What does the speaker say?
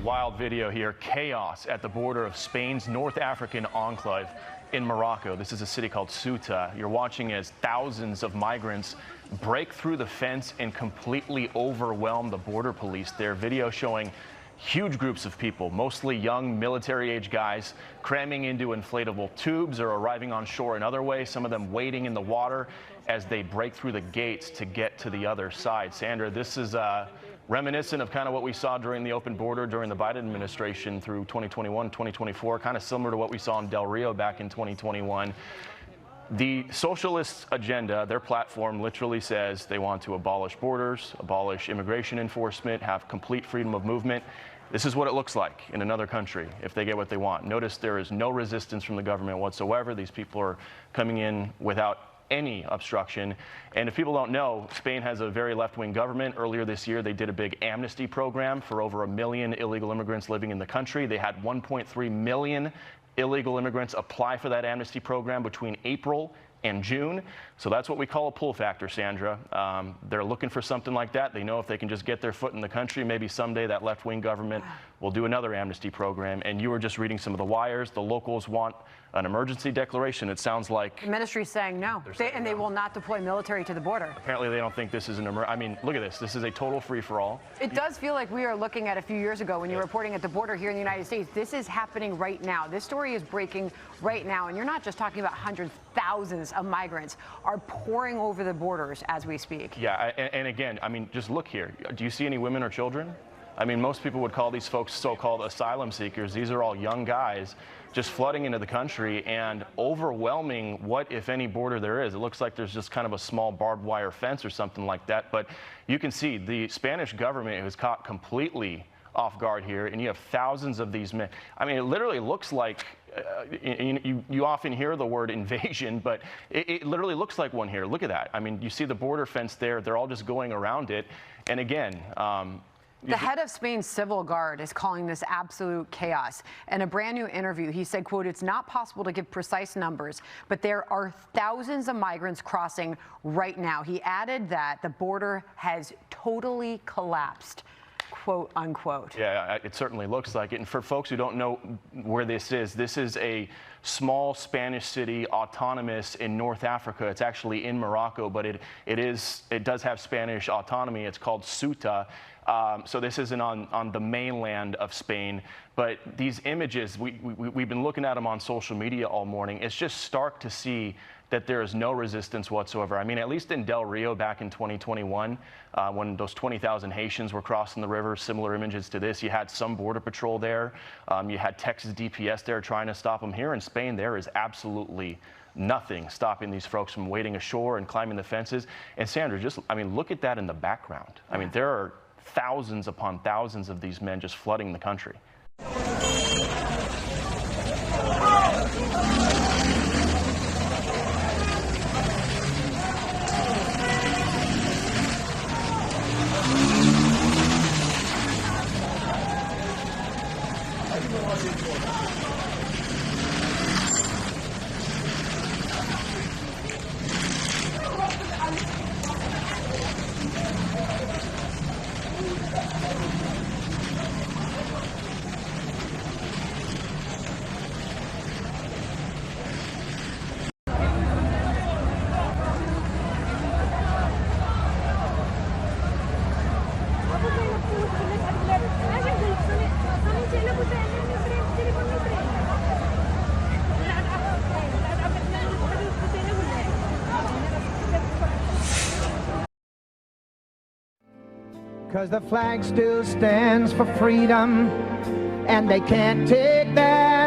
wild video here. Chaos at the border of Spain's North African enclave in Morocco. This is a city called Ceuta. You're watching as thousands of migrants break through the fence and completely overwhelm the border police there. Video showing huge groups of people, mostly young military-age guys, cramming into inflatable tubes or arriving on shore in other ways, some of them wading in the water as they break through the gates to get to the other side. Sandra, this is reminiscent of kind of what we saw during the open border during the Biden administration through 2021, 2024, kind of similar to what we saw in Del Rio back in 2021. The socialist agenda, their platform literally says they want to abolish borders, abolish immigration enforcement, have complete freedom of movement. This is what it looks like in another country if they get what they want. Notice there is no resistance from the government whatsoever. These people are coming in without any obstruction. And if people don't know, Spain has a very left-wing government. Earlier this year, they did a big amnesty program for over 1 million illegal immigrants living in the country. They had 1.3 million illegal immigrants apply for that amnesty program between April and June. So that's what we call a pull factor, Sandra. They're looking for something like that. They know if they can just get their foot in the country, maybe someday that left-wing government will do another amnesty program. And you were just reading some of the wires. The locals want an emergency declaration. It sounds like the ministry's saying no, they will not deploy military to the border. Apparently they don't think this is an I mean, look at this. This is a total free-for-all. It does feel like we are looking at a few years ago when you're reporting at the border here in the United States. This is happening right now. This story is breaking right now. And you're not just talking about hundreds, thousands of migrants are pouring over the borders as we speak. Yeah, and again, I mean, just look here. Do you see any women or children? I mean, most people would call these folks so-called asylum seekers. These are all young guys just flooding into the country and overwhelming what, if any, border there is. It looks like there's just kind of a small barbed wire fence or something like that. But you can see the Spanish government was caught completely off guard here, and you have thousands of these men. I mean, it literally looks like, you often hear the word invasion, but it literally looks like one here. Look at that. I mean, you see the border fence there. They're all just going around it. And again, the head of Spain's civil guard is calling this absolute chaos. In a brand new interview, he said, quote, "It's not possible to give precise numbers, but there are thousands of migrants crossing right now." He added that the border has totally collapsed, quote unquote. Yeah, it certainly looks like it. And for folks who don't know where this is a small Spanish city, autonomous in North Africa. It's actually in Morocco, but it does have Spanish autonomy. It's called Ceuta. So this isn't on the mainland of Spain, but these images, we've been looking at them on social media all morning. It's just stark to see that there is no resistance whatsoever. I mean, at least in Del Rio back in 2021, when those 20,000 Haitians were crossing the river, similar images to this, you had some border patrol there. You had Texas DPS there trying to stop them. Here in Spain, there is absolutely nothing stopping these folks from wading ashore and climbing the fences. And Sandra, I mean, look at that in the background. I mean, there are thousands upon thousands of these men just flooding the country. Because the flag still stands for freedom, and they can't take that